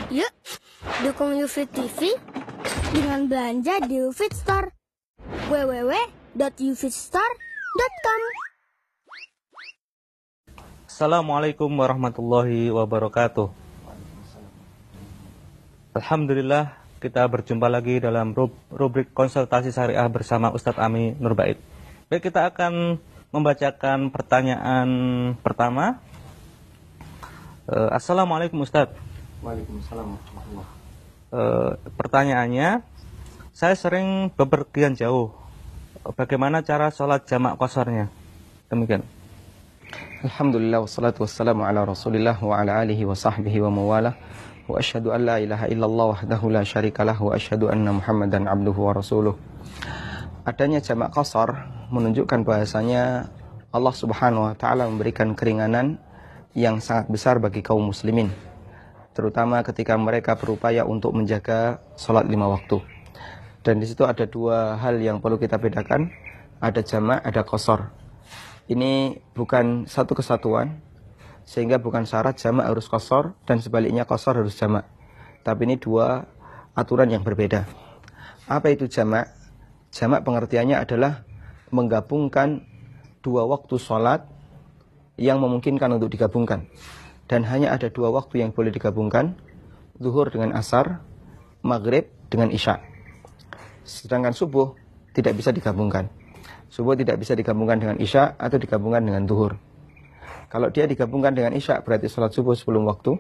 Yuk, dukung UFIT TV dengan belanja di UFIT Store. www.ufitstore.com. Assalamualaikum warahmatullahi wabarakatuh. Alhamdulillah, kita berjumpa lagi dalam rubrik konsultasi syariah bersama Ustadz Ami Nurbait. Baik, kita akan membacakan pertanyaan pertama. Assalamualaikum Ustadz. Waalaikumsalam warahmatullahi. Pertanyaannya, saya sering bepergian jauh. Bagaimana cara sholat jamak qasarnya? Demikian. Alhamdulillah wassalatu wassalamu ala Rasulillah wa ala alihi wa sahbihi wa mawalah. Wa asyhadu an la ilaha illallah wahdahu la syarikalah wa asyhadu anna Muhammadan abduhu wa rasuluh. Adanya jamak qasar menunjukkan bahasanya Allah Subhanahu wa taala memberikan keringanan yang sangat besar bagi kaum muslimin, terutama ketika mereka berupaya untuk menjaga sholat 5 waktu. Dan di situ ada dua hal yang perlu kita bedakan, ada jamak, ada qasar. Ini bukan satu kesatuan, sehingga bukan syarat jamak harus qasar dan sebaliknya qasar harus jamak. Tapi ini dua aturan yang berbeda. Apa itu jamak? Jamak pengertiannya adalah menggabungkan dua waktu sholat yang memungkinkan untuk digabungkan. Dan hanya ada dua waktu yang boleh digabungkan, zuhur dengan asar, maghrib dengan isya. Sedangkan subuh tidak bisa digabungkan. Subuh tidak bisa digabungkan dengan isya atau digabungkan dengan zuhur. Kalau dia digabungkan dengan isya berarti sholat subuh sebelum waktu.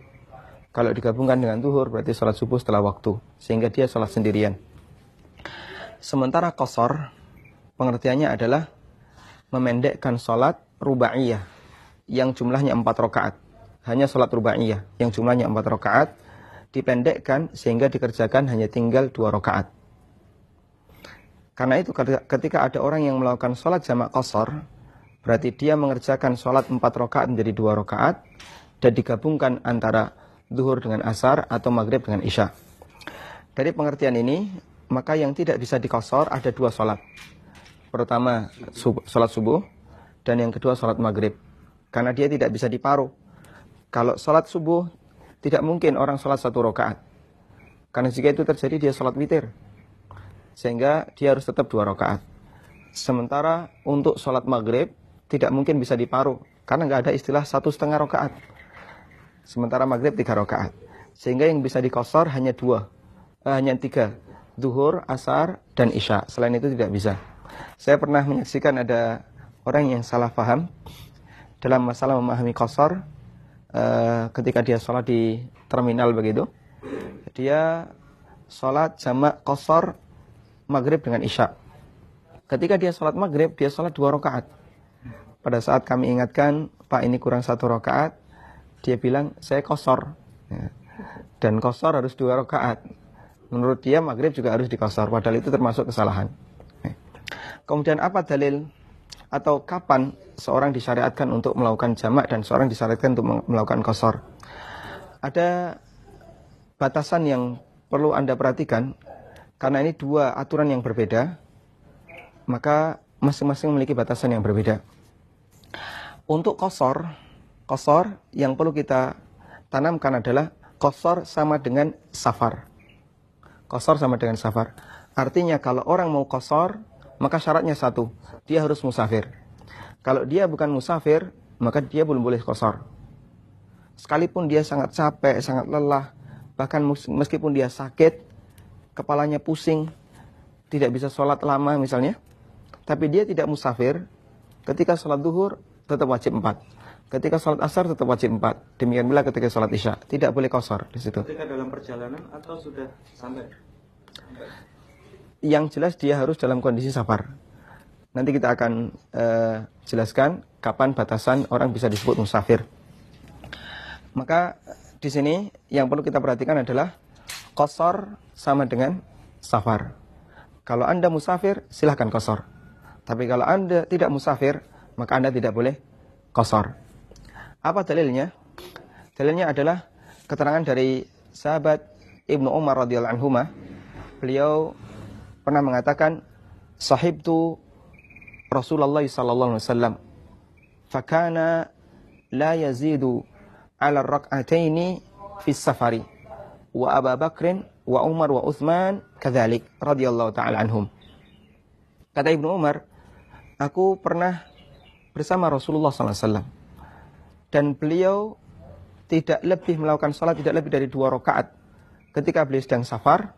Kalau digabungkan dengan zuhur berarti sholat subuh setelah waktu, sehingga dia sholat sendirian. Sementara qasar pengertiannya adalah memendekkan sholat rubaiyah yang jumlahnya 4 rakaat. Hanya sholat rubaiyah yang jumlahnya 4 rakaat dipendekkan sehingga dikerjakan hanya tinggal 2 rakaat. Karena itu ketika ada orang yang melakukan sholat jamak qasar, berarti dia mengerjakan sholat 4 rakaat menjadi 2 rakaat dan digabungkan antara zuhur dengan asar atau maghrib dengan isya. Dari pengertian ini, maka yang tidak bisa diqasar ada 2 sholat. Pertama sholat subuh dan yang kedua sholat maghrib. Karena dia tidak bisa diparuh. Kalau sholat subuh tidak mungkin orang sholat 1 rakaat. Karena jika itu terjadi dia sholat witir, sehingga dia harus tetap 2 rakaat. Sementara untuk sholat maghrib tidak mungkin bisa diparuh, karena nggak ada istilah 1,5 rakaat. Sementara maghrib 3 rakaat, sehingga yang bisa diqasar hanya 3, zuhur, asar, dan isya. Selain itu tidak bisa. Saya pernah menyaksikan ada orang yang salah paham dalam masalah memahami qasar. Ketika dia sholat di terminal begitu, dia sholat jamak qasar maghrib dengan isya. Ketika dia sholat maghrib, dia sholat 2 rakaat. Pada saat kami ingatkan, Pak ini kurang 1 rakaat, dia bilang, saya qasar. Dan qasar harus 2 rakaat. Menurut dia maghrib juga harus diqasar, padahal itu termasuk kesalahan. Kemudian apa dalil atau kapan seorang disyariatkan untuk melakukan jamak dan seorang disyariatkan untuk melakukan qasar? Ada batasan yang perlu Anda perhatikan. Karena ini 2 aturan yang berbeda, maka masing-masing memiliki batasan yang berbeda. Untuk qasar yang perlu kita tanamkan adalah qasar sama dengan safar. Qasar sama dengan safar. Artinya kalau orang mau qasar, maka syaratnya 1, dia harus musafir. Kalau dia bukan musafir, maka dia belum boleh qasar. Sekalipun dia sangat capek, sangat lelah, bahkan meskipun dia sakit, kepalanya pusing, tidak bisa sholat lama misalnya, tapi dia tidak musafir, ketika sholat zuhur tetap wajib 4, ketika sholat asar tetap wajib 4, demikian pula ketika sholat isya, tidak boleh qasar di situ. Ketika dalam perjalanan atau sudah sampai? Yang jelas dia harus dalam kondisi safar. Nanti kita akan jelaskan kapan batasan orang bisa disebut musafir. Maka di sini yang perlu kita perhatikan adalah qasar sama dengan safar. Kalau Anda musafir, silahkan qasar. Tapi kalau Anda tidak musafir, maka Anda tidak boleh qasar. Apa dalilnya? Dalilnya adalah keterangan dari sahabat Ibnu Umar radhiyallahu anhuma. Beliau pernah mengatakan, sahibtu Rasulullah sallallahu alaihi wasallam, fakana la yazidu ala rak'ataini fi safari. wa Abu Bakrin wa Umar wa Utsman kadzalik radhiyallahu taala anhum. Kata Ibnu Umar, aku pernah bersama Rasulullah SAW dan beliau tidak lebih melakukan salat tidak lebih dari 2 rakaat ketika beliau sedang safar.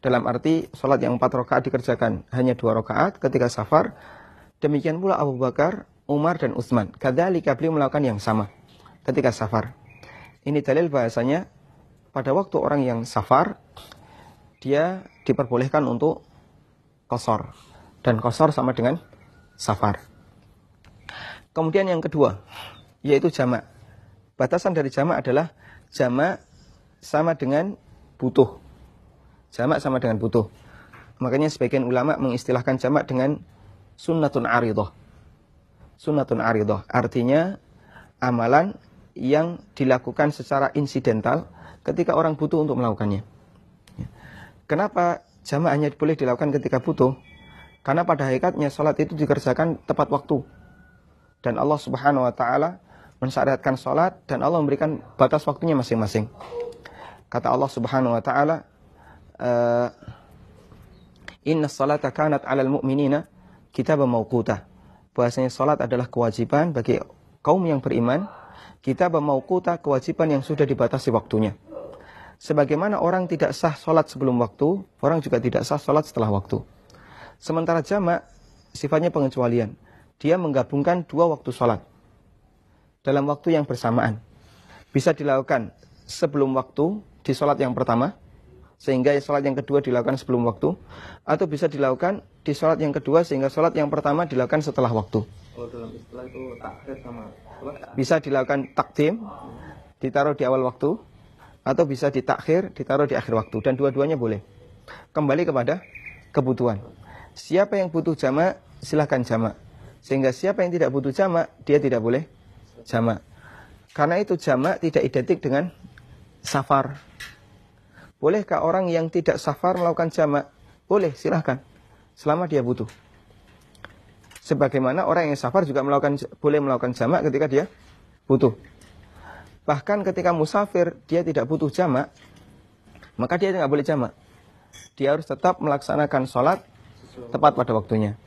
Dalam arti salat yang 4 rakaat dikerjakan hanya 2 rakaat ketika safar. Demikian pula Abu Bakar, Umar dan Utsman. Kadzalika beliau melakukan yang sama ketika safar. Ini dalil bahasanya pada waktu orang yang safar dia diperbolehkan untuk qashar, dan qashar sama dengan safar. Kemudian yang kedua yaitu jamak. Batasan dari jamak adalah jamak sama dengan butuh. Jamak sama dengan butuh. Makanya sebagian ulama mengistilahkan jamak dengan sunnatun aridah. Sunnatun aridah artinya amalan yang dilakukan secara insidental ketika orang butuh untuk melakukannya. Kenapa jamak hanya boleh dilakukan ketika butuh? Karena pada hakikatnya salat itu dikerjakan tepat waktu. Dan Allah Subhanahu wa taala mensyariatkan salat dan Allah memberikan batas waktunya masing-masing. Kata Allah Subhanahu wa taala, inna salata kanat 'alal mu'minina kitaban mauqutah. Bahasanya salat adalah kewajiban bagi kaum yang beriman, kitaban mauqutah, kewajiban yang sudah dibatasi waktunya. Sebagaimana orang tidak sah salat sebelum waktu, orang juga tidak sah salat setelah waktu. Sementara jamak sifatnya pengecualian. Dia menggabungkan 2 waktu salat dalam waktu yang bersamaan. Bisa dilakukan sebelum waktu di salat yang pertama, sehingga salat yang kedua dilakukan sebelum waktu, atau bisa dilakukan di salat yang kedua sehingga salat yang pertama dilakukan setelah waktu. Kalau dalam istilah itu takhir sama salat bisa dilakukan takdim, ditaruh di awal waktu, atau bisa ditakhir, ditaruh di akhir waktu, dan dua-duanya boleh. Kembali kepada kebutuhan. Siapa yang butuh jamak, silahkan jamak. Sehingga siapa yang tidak butuh jamak, dia tidak boleh jamak. Karena itu jamak tidak identik dengan safar. Bolehkah orang yang tidak safar melakukan jamak? Boleh, silahkan. Selama dia butuh. Sebagaimana orang yang safar juga boleh melakukan jamak ketika dia butuh. Bahkan ketika musafir, dia tidak butuh jamak, maka dia tidak boleh jamak. Dia harus tetap melaksanakan sholat tepat pada waktunya.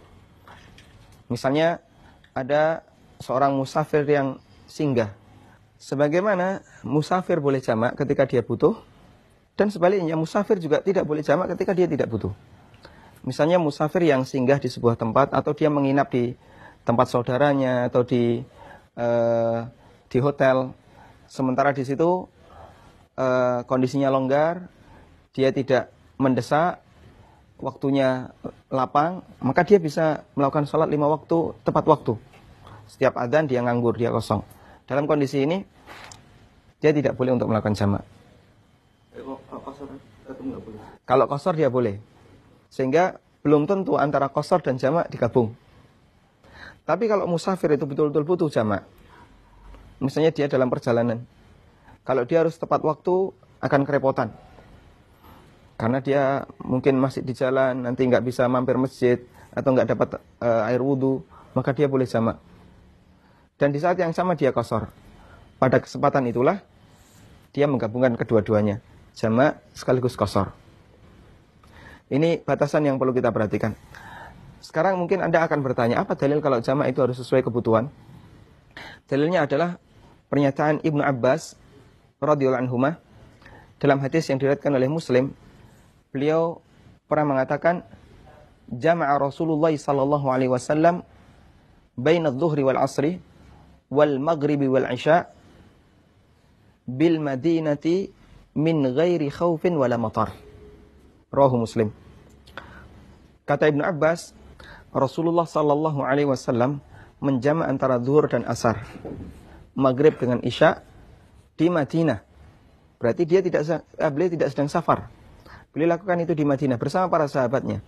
Misalnya, ada seorang musafir yang singgah. Sebagaimana musafir boleh jamak ketika dia butuh, dan sebaliknya musafir juga tidak boleh jamak ketika dia tidak butuh. Misalnya musafir yang singgah di sebuah tempat, atau dia menginap di tempat saudaranya, atau di hotel. Sementara di situ kondisinya longgar, dia tidak mendesak, waktunya lapang, maka dia bisa melakukan sholat 5 waktu tepat waktu. Setiap adzan dia nganggur, dia kosong. Dalam kondisi ini dia tidak boleh untuk melakukan jamak. Kalau qashar dia boleh. Sehingga belum tentu antara qashar dan jamak digabung. Tapi kalau musafir itu betul-betul butuh jamak, misalnya dia dalam perjalanan, kalau dia harus tepat waktu akan kerepotan. Karena dia mungkin masih di jalan, nanti nggak bisa mampir masjid, atau nggak dapat air wudhu, maka dia boleh jamak. Dan di saat yang sama dia qashar. Pada kesempatan itulah, dia menggabungkan kedua-duanya. Jamak sekaligus qashar. Ini batasan yang perlu kita perhatikan. Sekarang mungkin Anda akan bertanya, apa dalil kalau jamak itu harus sesuai kebutuhan? Dalilnya adalah pernyataan Ibnu Abbas radhiyallahu anhuma dalam hadis yang diriwayatkan oleh Muslim. Beliau pernah mengatakan, jama'a Rasulullah sallallahu alaihi wasallam baina adh-dhuhri wal 'ashri wal maghribi wal 'isya bil madinati min ghairi khaufin wala matar. Rawahu Muslim. Kata Ibnu Abbas, Rasulullah sallallahu alaihi wasallam menjama' antara zuhur dan asar, maghrib dengan isya di Madinah. Berarti beliau tidak sedang safar. Beliau lakukan itu di Madinah bersama para sahabatnya.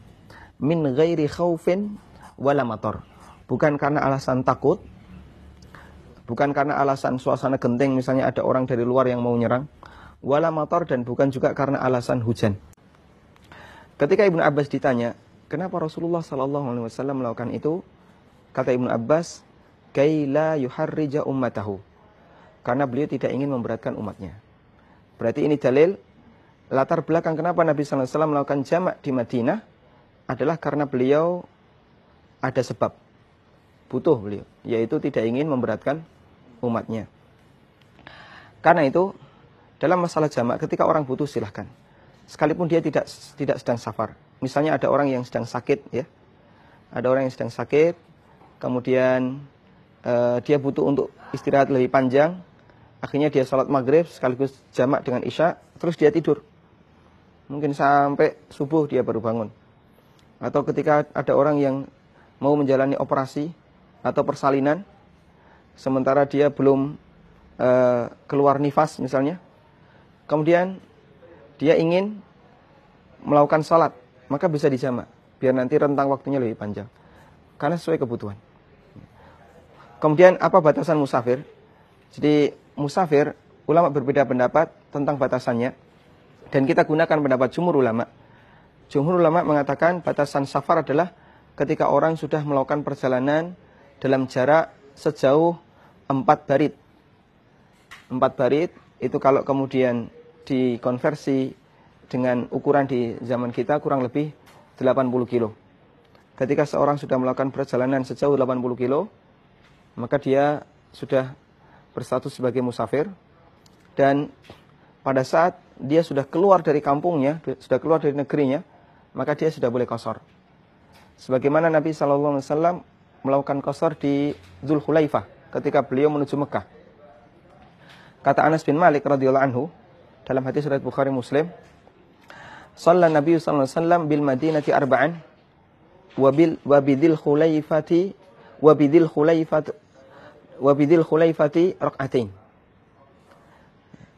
Min ghairi khaufin wala matar. Bukan karena alasan takut, bukan karena alasan suasana genting, misalnya ada orang dari luar yang mau nyerang, wala matar, dan bukan juga karena alasan hujan. Ketika Ibnu Abbas ditanya, kenapa Rasulullah sallallahu alaihi wasallam melakukan itu? Kata Ibnu Abbas, kai la yuharrija ummatahu. Karena beliau tidak ingin memberatkan umatnya. Berarti ini dalil latar belakang kenapa Nabi SAW melakukan jamak di Madinah adalah karena beliau ada sebab, butuh beliau, yaitu tidak ingin memberatkan umatnya. Karena itu dalam masalah jamak ketika orang butuh silahkan, sekalipun dia tidak sedang safar. Misalnya ada orang yang sedang sakit, ya, ada orang yang sedang sakit, kemudian dia butuh untuk istirahat lebih panjang, akhirnya dia sholat maghrib sekaligus jamak dengan isya, terus dia tidur, mungkin sampai subuh dia baru bangun. Atau ketika ada orang yang mau menjalani operasi atau persalinan, sementara dia belum keluar nifas misalnya, kemudian dia ingin melakukan salat, maka bisa dijamak, biar nanti rentang waktunya lebih panjang, karena sesuai kebutuhan. Kemudian apa batasan musafir? Jadi musafir, ulama berbeda pendapat tentang batasannya, dan kita gunakan pendapat jumhur ulama. Jumhur ulama mengatakan batasan safar adalah ketika orang sudah melakukan perjalanan dalam jarak sejauh 4 barid. 4 barid itu kalau kemudian dikonversi dengan ukuran di zaman kita kurang lebih 80 kilo. Ketika seorang sudah melakukan perjalanan sejauh 80 kilo, maka dia sudah berstatus sebagai musafir. Dan pada saat dia sudah keluar dari kampungnya, sudah keluar dari negerinya, maka dia sudah boleh qashar. Sebagaimana Nabi SAW melakukan qashar di Dzulhulaifah ketika beliau menuju Mekah. Kata Anas bin Malik radhiyallahu anhu dalam hadis riwayat Bukhari Muslim, "Shalla Nabi sallallahu alaihi wasallam bil Madinati arba'an wa bidil khulaifati rak'atain."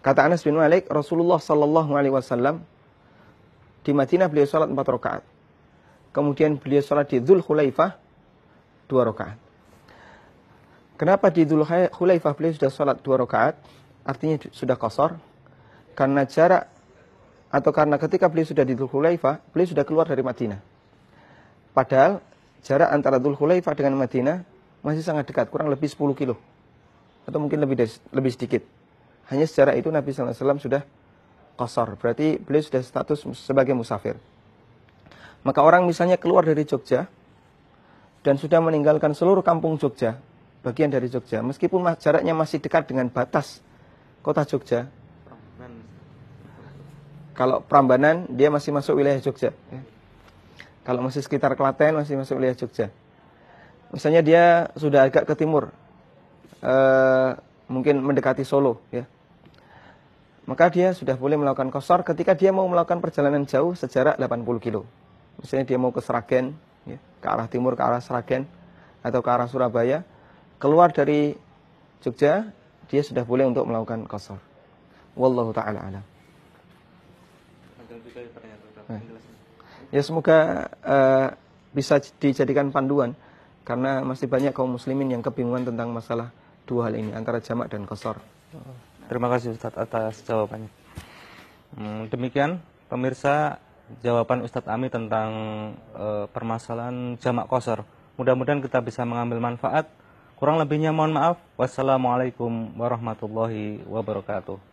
Kata Anas bin Malik, Rasulullah sallallahu alaihi wasallam di Madinah beliau salat 4 rakaat. Kemudian beliau salat di Dzulhulaifah 2 rakaat. Kenapa di Dzulhulaifah beliau sudah salat 2 rakaat? Artinya sudah qashar, karena jarak atau karena ketika beliau sudah di Dzulhulaifah, beliau sudah keluar dari Madinah. Padahal jarak antara Dzulhulaifah dengan Madinah masih sangat dekat, kurang lebih 10 kilo atau mungkin lebih sedikit. Hanya secara itu Nabi SAW sudah qashar, berarti beliau sudah status sebagai musafir. Maka orang misalnya keluar dari Jogja dan sudah meninggalkan seluruh kampung Jogja, bagian dari Jogja, meskipun jaraknya masih dekat dengan batas kota Jogja. Kalau Prambanan, dia masih masuk wilayah Jogja. Kalau masih sekitar Klaten, masih masuk wilayah Jogja. Misalnya dia sudah agak ke timur, mungkin mendekati Solo, ya, maka dia sudah boleh melakukan qashar ketika dia mau melakukan perjalanan jauh sejarak 80 kilo. Misalnya dia mau ke Sragen, ya, ke arah timur, ke arah Sragen, atau ke arah Surabaya, keluar dari Jogja, dia sudah boleh untuk melakukan qashar. Wallahu ta'ala alam. Ya, semoga bisa dijadikan panduan, karena masih banyak kaum muslimin yang kebingungan tentang masalah dua hal ini, antara jamak dan qashar. Terima kasih Ustadz atas jawabannya. Demikian pemirsa jawaban Ustadz Ami tentang permasalahan jamak qashar. Mudah-mudahan kita bisa mengambil manfaat. Kurang lebihnya mohon maaf. Wassalamualaikum warahmatullahi wabarakatuh.